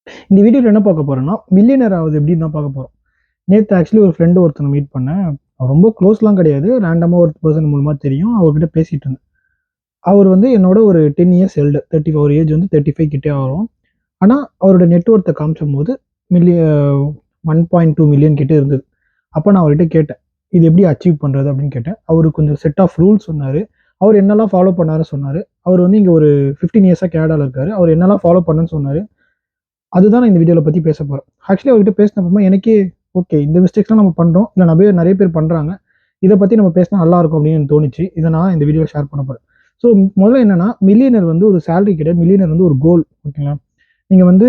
இந்த வீடியோவில் என்ன பார்க்க போறோம்னா, மில்லியனர் ஆவது எப்படின்னு தான் பார்க்க போறோம். நேத்து ஆக்சுவலி ஒரு ஃப்ரெண்ட் ஒருத்தனை மீட் பண்ணேன். அவர் ரொம்ப க்ளோஸ்லாம் கிடையாது. ரேண்டமா ஒரு பெர்சன் மூலமா தெரியும். அவர்கிட்ட பேசிட்டு இருந்தேன். அவர் வந்து என்னோட ஒரு 10 இயர்ஸ் எல்டர். 34 ஏஜ் வந்து 35 கிட்டே ஆகும். ஆனா, அவரோட நெட் ஒர்த்த காமிச்சம்போது மில்லிய 1.2 மில்லியன் கிட்ட இருந்தது. அப்ப நான் அவர்கிட்ட கேட்டேன். இது எப்படி அச்சீவ் பண்றது அப்படின்னு கேட்டேன். அவரு கொஞ்சம் செட் ஆஃப் ரூல்ஸ் சொன்னாரு. அவர் என்னலாம் ஃபாலோ பண்ணாருன்னு சொன்னாரு. அவர் வந்து இங்க ஒரு 15 இயர்ஸா கனடால இருக்காரு. அவர் என்னலாம் ஃபாலோ பண்ணேன்னு சொன்னாரு. அதுதான் நான் இந்த வீடியோல பத்தி பேச போறேன். ஆக்சுவலி அவர்கிட்ட பேசினப்பமா எனக்கே ஓகே இந்த மிஸ்டேக்ஸ்லாம் நம்ம பண்றோம். இல்ல நெறைய பேர் பண்றாங்க. இத பத்தி நம்ம பேசினா நல்லா இருக்கும் அப்படின்னு எனக்கு தோணுச்சு. இத நான் இந்த வீடியோல ஷேர் பண்ண போறேன். ஸோ முதல்ல என்னன்னா, மில்லியனர் வந்து ஒரு சேலரி கிடையாது. மில்லியனர் வந்து ஒரு கோல். ஓகேங்களா? நீங்க வந்து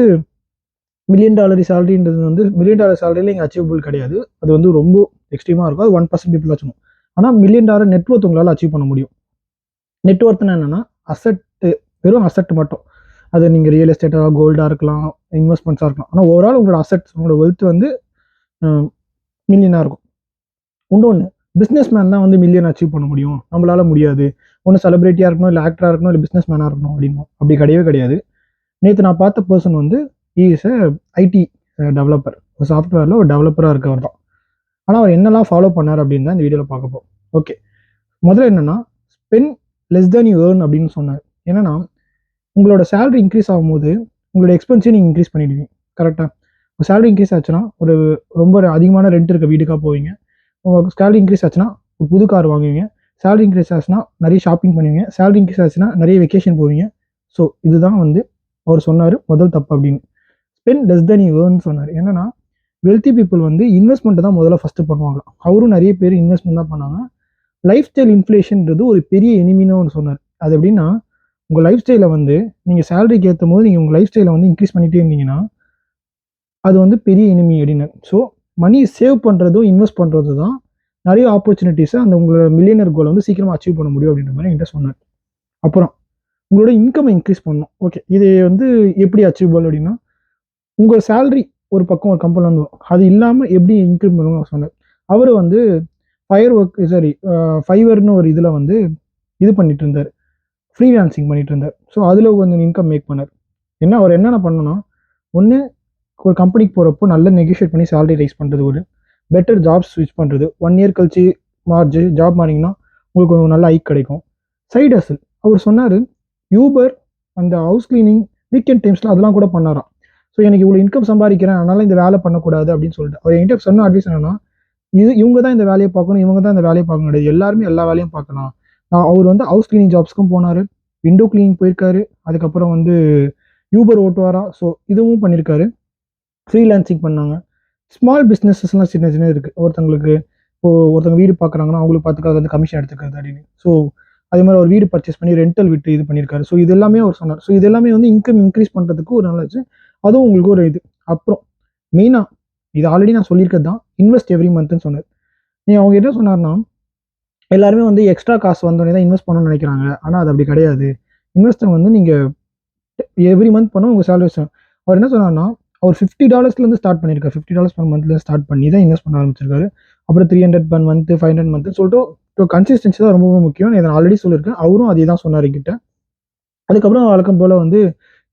$1,000,000 சேலரின்றது வந்து $1,000,000 சேலரில இங்க அச்சீவபிள் கிடையாது. அது வந்து ரொம்ப எக்ஸ்ட்ரீமா இருக்கும். அது 1% பீப்பிள் வச்சுக்கணும். ஆனா $1,000,000 நெட் ஒர்த் உங்களால அச்சீவ் பண்ண முடியும். நெட் ஒர்த்னா என்னன்னா, அசெட் வெறும் அசெட் மட்டும். அது நீங்க ரியல் எஸ்டேட்டா, கோல்டா இருக்கலாம், இன்வெஸ்ட்மெண்ட்ஸா இருக்கலாம். ஆனா ஓவரால் உங்களோட அசெட்ஸ், உங்களோட வெல்த் வந்து மில்லியனா இருக்கும். இன்னொன்னு, பிசினஸ் மேன் தான் வந்து மில்லியன் அச்சீவ் பண்ண முடியும். நம்மளால முடியாது. ஒண்ணு செலிபிரிட்டியா இருக்கணும், இல்ல ஆக்டரா இருக்கணும், இல்ல பிசினஸ் மேனா இருக்கணும் அப்படின்னு. அப்படி கிடையவே கிடையாது. நேத்து நான் பார்த்த பர்சன் வந்து he is a IT developer. ஒரு சாஃப்ட்வேர்ல ஒரு டெவலப்பரா இருக்கவர் தான். ஆனா அவர் என்னெல்லாம் ஃபாலோ பண்ணார் அப்படின்னு தான் இந்த வீடியோல பார்க்க போறோம். ஓகே. முதல்ல என்னன்னா, spend less than you earn அப்படின்னு சொன்னார். என்னன்னா, உங்களோட சேலரி இன்க்ரீஸ் ஆகும்போது உங்களோட எக்ஸ்பென்ஸையும் நீங்க இன்க்ரீஸ் பண்ணிடுவீங்க. கரெக்டா? உங்க சேலரி இன்க்ரீஸ் ஆச்சுன்னா, ஒரு ரொம்ப அதிகமான ரெண்ட் இருக்க வீடுக்கா போவீங்க. உங்க சேலரி இன்க்ரீஸ் ஆச்சுன்னா, ஒரு புது கார் வாங்குவீங்க. சேலரி இன்க்ரீஸ் ஆச்சுன்னா, நிறைய ஷாப்பிங் பண்ணுவீங்க. சேலரி இன்க்ரீஸ் ஆச்சுன்னா, நிறைய வெக்கேஷன் போவீங்க. ஸோ இதுதான் வந்து அவர் சொன்னாரு முதல் தப்பு அப்படின்னு. Spend less then you earn சொன்னாரு. என்னன்னா, வெல்தி பீப்புள் வந்து இன்வெஸ்ட்மெண்ட் தான் முதல்ல ஃபர்ஸ்ட் பண்ணுவாங்க. அவரும் நிறைய பேர் இன்வெஸ்ட்மெண்ட் தான் பண்ணாங்க. லைஃப் ஸ்டைல் இன்ஃப்ளேஷன்ன்றது ஒரு பெரிய எனிமின்னு ஒன்று சொன்னார். அது எப்படின்னா, உங்க லைஃப் ஸ்டைல வந்து நீங்க சேலரிக்கு ஏற்றும் போது நீங்க உங்க லைஃப் ஸ்டைல வந்து இன்க்ரீஸ் பண்ணிட்டே இருந்தீங்கன்னா, அது வந்து பெரிய எனிமி அப்படின்னு. ஸோ மணி சேவ் பண்றதும், இன்வெஸ்ட் பண்றது தான் நிறைய ஆப்பர்ச்சுனிட்டிஸ அந்த உங்களோட மில்லியனர் கோல வந்து சீக்கிரமா அச்சீவ் பண்ண முடியும் அப்படின்ற மாதிரி என்கிட்ட சொன்னார். அப்புறம் உங்களோட இன்கம் இன்க்ரீஸ் பண்ணணும். ஓகே. இது வந்து எப்படி அச்சீவபிள் அப்படின்னா, உங்க சேலரி ஒரு பக்கம் ஒரு கம்பெனில வந்து வரும். அது இல்லாம எப்படி இன்க்ரீஸ் பண்ணணும்னு சொன்னார். அவரு வந்து ஃபைவர்னு ஒரு இதுல வந்து இது பண்ணிட்டு இருந்தாரு. ஃப்ரீலான்சிங் பண்ணிட்டு இருந்தார். ஸோ அதுல கொஞ்சம் இன்கம் மேக் பண்ணார். அவர் என்னென்ன பண்ணணும்னா, ஒண்ணு ஒரு கம்பெனிக்கு போறப்போ நல்லா நெகோஷியேட் பண்ணி சேலரி ரைஸ் பண்றது ஒரு பெட்டர் ஜாப் ஸ்விட்ச் பண்றது. 1 இயர் கழிச்சு ஜாப் மாறினீங்கன்னா உங்களுக்கு ஒரு நல்ல ஹைக் கிடைக்கும். சைடு ஹசில் அவர் சொன்னாரு, யூபர் அந்த ஹவுஸ் கிளீனிங் வீக்கெண்ட் டைம்ஸ்ல அதெல்லாம் கூட பண்ணாராம். ஸோ எனக்கு இவ்வளோ இன்கம் சம்பாதிக்கிறேன், அதனால இந்த வேலை பண்ணக்கூடாது அப்படின்னு சொல்லிட்டு அவர் என்கிட்ட சொன்ன அட்வைஸ் என்னன்னா, இவங்க தான் இந்த வேலையை பார்க்கணும், இவங்க தான் இந்த வேலையை பார்க்க கிடையாது, எல்லாருமே எல்லா வேலையும் பார்க்கலாம். அவர் வந்து ஹவுஸ் கிளீனிங் ஜாப்ஸ்க்கும் போனாரு, விண்டோ கிளீனிங் போயிருக்காரு, அதுக்கப்புறம் வந்து யூபர் ஓட்டுவாரா, ஸோ இதுவும் பண்ணியிருக்காரு. ஃப்ரீலான்சிங் பண்ணாங்க. ஸ்மால் பிஸ்னஸஸ்லாம் சின்ன சின்ன இருக்கு. ஒருத்தவங்களுக்கு இப்போ ஒருத்தவங்க வீடு பார்க்குறாங்கன்னா, அவங்களுக்கு பார்த்துக்க வந்து கமிஷன் எடுத்துக்கிறது அப்படின்னு. ஸோ அதே மாதிரி ஒரு வீடு பர்ச்சேஸ் பண்ணி ரெண்டல் விட்டு இது பண்ணியிருக்காரு. ஸோ இது எல்லாமே அவர் சொன்னார். ஸோ இது எல்லாமே வந்து இன்கம் இன்க்ரீஸ் பண்ணுறதுக்கு ஒரு நல்லது. அதுவும் உங்களுக்கு ஒரு இது. அப்புறம் மெயினா இது ஆல்ரெடி நான் சொல்லியிருக்கிறது தான். இன்வெஸ்ட் எவ்ரி மந்த்ன்னு சொன்னார். அவங்க என்ன சொன்னார்னா, எல்லாருமே வந்து எக்ஸ்ட்ரா காசு வந்தோடனே தான் இன்வெஸ்ட் பண்ணணும்னு நினைக்கிறாங்க. ஆனா அது அப்படி கிடையாது. இன்வெஸ்ட் வந்து நீங்க எவ்ரி மந்த் பண்ணா உங்க சேலரி அவர் என்ன சொன்னார்னா, அவர் $50 ஸ்டார்ட் பண்ணியிருக்காரு. $50 பர் மந்த்ல ஸ்டார்ட் பண்ணி தான் இன்வெஸ்ட் பண்ண ஆரம்பிச்சிருக்காரு. அப்புறம் 300 பர் மந்த், 500 மந்த் சொல்லிட்டு கன்சிஸ்டன்சி தான் ரொம்ப முக்கியம். இதை நான் ஆல்ரெடி சொல்லியிருக்கேன். அவரும் அதே தான் சொன்னார் என்கிட்ட. அதுக்கப்புறம் வழக்கம் போல வந்து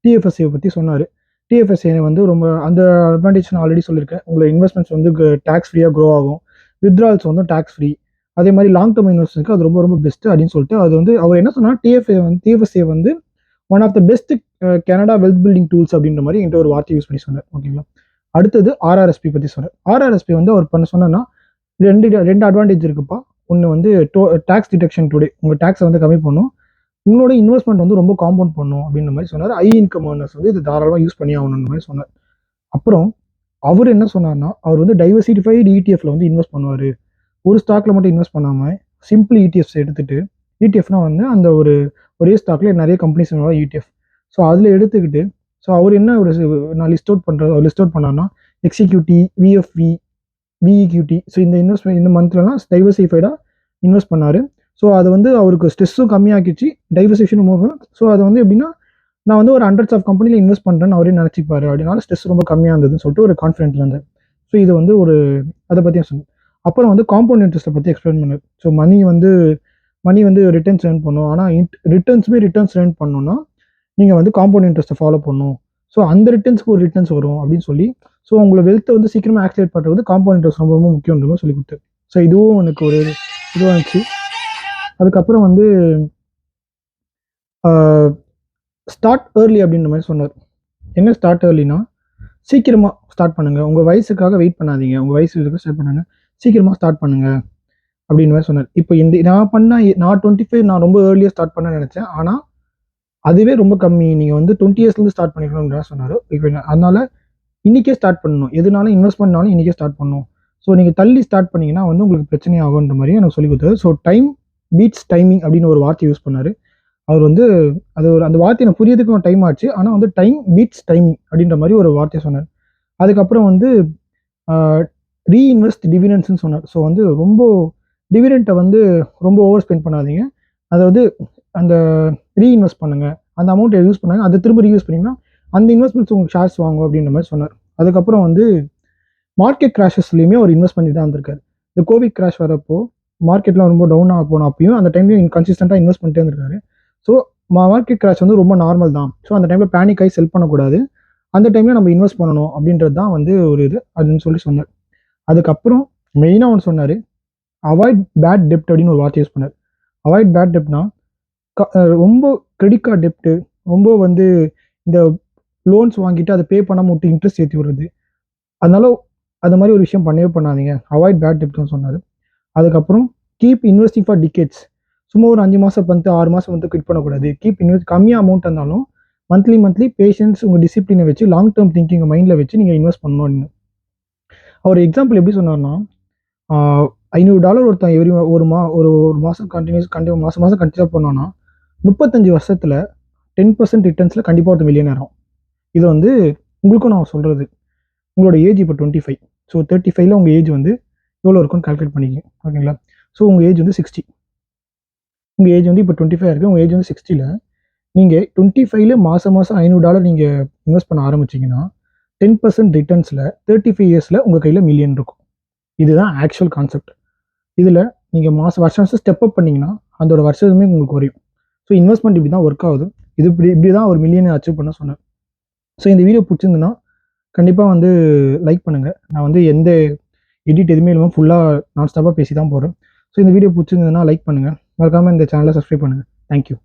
டிஎஃப்எஸ்ஏ பத்தி சொன்னாரு. டிஎஃப்எஸ்ஏ வந்து ரொம்ப அந்த அட்வான்டேஜ் நான் ஆல்ரெடி சொல்லியிருக்கேன். உங்களோட இன்வெஸ்ட்மெண்ட்ஸ் வந்து டாக்ஸ் ஃப்ரீயா க்ரோ ஆகும். வித்ட்ரால்ஸ் வந்து டாக்ஸ் ஃப்ரீ. அதே மாதிரி லாங் டர்ம் இன்வெஸ்ட்மெண்ட்க்கு அது ரொம்ப ரொம்ப பெஸ்ட் அப்படின்னு சொல்லிட்டு அது வந்து அவர் என்ன சொன்னா, டிஎஃப்எஸ்ஏ வந்து one of the best Canada wealth building tools அப்படின்ற மாதிரி என்கிட்ட ஒரு வார்த்தை யூஸ் பண்ணி சொன்னார். ஓகேங்களா? அடுத்தது ஆர்ஆர்எஸ்பி பத்தி சொன்னார். ஆர்ஆர்எஸ்பி வந்து அவர் பண்ண சொன்னா ரெண்டு ரெண்டு அட்வான்டேஜ் இருக்குப்பா. ஒன்று வந்து டாக்ஸ் டிடக்ஷன் டுடே, உங்க டாக்ஸை வந்து கம்மி பண்ணும். உங்களோட இன்வெஸ்ட்மெண்ட் வந்து ரொம்ப காம்பவுண்ட் பண்ணும் அப்படின்ற மாதிரி சொன்னார். ஐ இன்கம் ஏர்னர்ஸ் வந்து இது தாராளமாக யூஸ் பண்ணி ஆகணுன்ற மாதிரி சொன்னார். அப்புறம் அவர் என்ன சொன்னார்னா, அவர் வந்து டைவர்சிஃபைடு இடிஎஃப்ல வந்து இன்வெஸ்ட் பண்ணுவார். ஒரு ஸ்டாக்ல மட்டும் இன்வெஸ்ட் பண்ணாமல் சிம்பிள் இடிஎஃப்ஸ் எடுத்துட்டு, இடிஎஃப்னா வந்து அந்த ஒரே ஸ்டாக்ல நிறைய கம்பெனிஸ் இடிஎஃப். ஸோ அதில் எடுத்துக்கிட்டு, ஸோ அவர் என்ன ஒரு நான் லிஸ்ட் அவுட் பண்ணார்னா, எக்ஸிக்யூட்டி, விஎஃப்வி, விஇக்யூட்டி. ஸோ இந்த இன்வெஸ்ட்மெண்ட் இந்த மந்த்லலாம் டைவர்சிஃபைடாக இன்வெஸ்ட் பண்ணார். ஸோ அது வந்து அவருக்கு ஸ்ட்ரெஸ்ஸும் கம்மியாக்கிச்சு, டைவர்சேஷனும் மூவ். ஸோ அது வந்து எப்படின்னா, நான் வந்து ஒரு ஹண்ட்ரட்ஸ் ஆஃப் கம்பெனியில் இன்வெஸ்ட் பண்ணுறேன்னு அவரே நினச்சிப்பாரு. அப்படினால ஸ்ட்ரெஸ் ரொம்ப கம்மியாக இருந்ததுன்னு சொல்லிட்டு ஒரு கான்ஃபிடென்ட்ல இருந்தார். ஸோ இது வந்து ஒரு அதை பற்றியும் சொன்னேன். அப்புறம் வந்து காம்பவுண்ட் இன்ட்ரெஸ்ட்டை பற்றி எக்ஸ்பிளைன் பண்ணார். ஸோ மணி வந்து ரிட்டர்ன்ஸ் ஏர்ன் பண்ணும். ஆனால் ரிட்டர்ன்ஸ் ஏர்ன் பண்ணணும்னா நீங்கள் வந்து காம்பவுண்ட் இன்ட்ரெஸ்ட்டை ஃபாலோ பண்ணணும். ஸோ அந்த ரிட்டர்ன்ஸ்க்கு ஒரு ரிட்டர்ன்ஸ் வரும் அப்படின்னு சொல்லி, ஸோ உங்களை வெல்த்தை வந்து சீக்கிரமாக ஆக்சிலேட் பண்ணுறது காம்பவுண்ட் இன்ட்ரெஸ்ட் ரொம்ப ரொம்ப முக்கியன்ற மாதிரி சொல்லி கொடுத்தாரு. ஸோ இதுவும் எனக்கு ஒரு இதுவாக இருந்துச்சு. அதுக்கப்புறம் வந்து ஸ்டார்ட் ஏர்லி அப்படின்ற மாதிரி சொன்னார். என்ன ஸ்டார்ட் ஏர்லினா, சீக்கிரமாக ஸ்டார்ட் பண்ணுங்கள், உங்கள் வயசுக்காக வெயிட் பண்ணாதீங்க, உங்கள் வயசு இதுக்கு ஸ்டார்ட் பண்ணுங்கள், சீக்கிரமாக ஸ்டார்ட் பண்ணுங்கள் அப்படின்னு மாதிரி சொன்னார். இப்போ இந்த நான் 25 நான் ரொம்ப ஏர்லியாக ஸ்டார்ட் பண்ண நினச்சேன். ஆனால் அதுவே ரொம்ப கம்மி, நீங்கள் வந்து 20 இயர்ஸ்லேருந்து ஸ்டார்ட் பண்ணிக்கணும்னு சொன்னார். இப்போ அதனால இன்றைக்கே ஸ்டார்ட் பண்ணணும், எதுனாலும் இன்வெஸ்ட்மெண்ட்னாலும் இன்றைக்கே ஸ்டார்ட் பண்ணணும். ஸோ நீங்கள் தள்ளி ஸ்டார்ட் பண்ணிங்கன்னா வந்து உங்களுக்கு பிரச்சனை ஆகுன்ற மாதிரி எனக்கு சொல்லி கொடுத்தாரு. ஸோ டைம் பீட்ஸ் டைமிங் அப்படின்னு ஒரு வார்த்தை யூஸ் பண்ணார். அவர் வந்து அந்த வார்த்தை எனக்கு புரியதுக்கும் டைம் ஆச்சு. ஆனால் வந்து டைம் பீட்ஸ் டைமிங் அப்படின்ற மாதிரி ஒரு வார்த்தையை சொன்னார். அதுக்கப்புறம் வந்து ரீஇன்வெஸ்ட் டிவிடெண்ட்ஸ்னு சொன்னார். ஸோ வந்து ரொம்ப டிவிடெண்ட்டை வந்து ரொம்ப ஓவர் ஸ்பெண்ட் பண்ணாதீங்க, அதாவது அந்த ரீஇன்வெஸ்ட் பண்ணுங்கள், அந்த அமௌண்ட்டை யூஸ் பண்ணாங்க, அதை திரும்ப ரீயூஸ் பண்ணிங்கன்னா அந்த இன்வெஸ்ட்மெண்ட்ஸ் உங்களுக்கு ஷேர்ஸ் வாங்கும் அப்படின்ற மாதிரி சொன்னார். அதுக்கப்புறம் வந்து மார்க்கெட் கிராஷஸ்லையுமே அவர் இன்வெஸ்ட் பண்ணி தான் இருந்திருக்காரு. இந்த கோவிட் கிராஷ் வரப்போ மார்க்கெட்லாம் ரொம்ப டவுன் ஆக போன அப்பயும் அந்த டைம்லையும் கன்சிஸ்டண்ட்டாக இன்வெஸ்ட் பண்ணிட்டே இருந்திருக்காரு. ஸோ மார்க்கெட் கிராஷ் வந்து ரொம்ப நார்மல் தான். ஸோ அந்த டைமில் பேனிக் ஆகி செல் பண்ணக்கூடாது, அந்த டைமில் நம்ம இன்வெஸ்ட் பண்ணணும் அப்படின்றது தான் வந்து ஒரு இது அப்படின்னு சொல்லி சொன்னார். அதுக்கப்புறம் மெயினாக ஒன்று சொன்னார், அவாய்ட் பேட் டெப்ட் அப்படின்னு ஒரு வார்த்தை யூஸ் பண்ணார். அவாய்ட் பேட் டெப்ட்னா ரொம்ப கிரெடிட் கார்டு டெப்ட்டு, ரொம்ப வந்து இந்த லோன்ஸ் வாங்கிட்டு அதை பே பண்ணாமல் விட்டு இன்ட்ரெஸ்ட் ஏற்றி விடுறது, அதனால அது மாதிரி ஒரு விஷயம் பண்ணவே பண்ணாதீங்க, அவாய்ட் பேட் டெப்ட்னு சொன்னார். அதுக்கப்புறம் கீப் இன்வெஸ்டிங் ஃபார் டிகேட்ஸ், சும்மா ஒரு 5 மாதம் வந்து 6 மாதம் வந்து குவிட் பண்ணக்கூடாது, கீப் இன்வெஸ்ட், கம்மியாக அமௌண்ட் இருந்தாலும் மந்த்லி பேஷன்ஸ் உங்கள் டிசிப்ளினை வச்சு லாங் டேர்ம் திங்கிங்கை மைண்டில் வச்சு நீங்கள் இன்வெஸ்ட் பண்ணணும். அவர் எக்ஸாம்பிள் எப்படி சொன்னார்னா, $500 ஒருத்தன் ஒரு மாதம் மாதம் கண்டினியூ பண்ணோன்னா 35 வருஷத்தில் 10% ரிட்டர்ன்ஸில் கண்டிப்பாக ஒரு மில்லியனர் ஆகும். இது வந்து உங்களுக்கும் நான் சொல்கிறது, உங்களோட ஏஜ் இப்போ 25, ஸோ 35ல் உங்கள் ஏஜ் வந்து எவ்வளோ இருக்குன்னு கால்குலேட் பண்ணிக்கங்க, ஓகேங்களா? ஸோ உங்கள் ஏஜ் வந்து 60, உங்கள் ஏஜ் வந்து இப்போ 25 இருக்குது, உங்கள் ஏஜ் வந்து 60ல் நீங்கள் 25ல் மாதம் $500 நீங்கள் இன்வெஸ்ட் பண்ண ஆரம்பிச்சிங்கன்னா 10% ரிட்டர்ன்ஸில் 35 இயர்ஸில் உங்கள் கையில் மில்லியன் இருக்கும். இதுதான் ஆக்சுவல் கான்செப்ட். இதில் நீங்கள் வருஷம் ஸ்டெப் அப் பண்ணிங்கன்னா அதோட வருஷமே உங்களுக்கு குறையும். ஸோ இன்வெஸ்ட்மெண்ட் இப்படி தான் ஒர்க் ஆகுது. இப்படி தான் ஒரு மில்லியனை அச்சீவ் பண்ண சொன்னேன். ஸோ இந்த வீடியோ பிடிச்சிருந்துன்னா கண்டிப்பாக வந்து லைக் பண்ணுங்கள். நான் வந்து எந்த எடிட் எதுவுமே இல்லாமல் ஃபுல்லாக நான் ஸ்டாப்பாக பேசி தான் போகிறேன். ஸோ இந்த வீடியோ பிடிச்சிருந்ததுன்னா லைக் பண்ணுங்கள், மறக்காமல் இந்த சேனலை சப்ஸ்கிரைப் பண்ணுங்கள். தேங்க்யூ.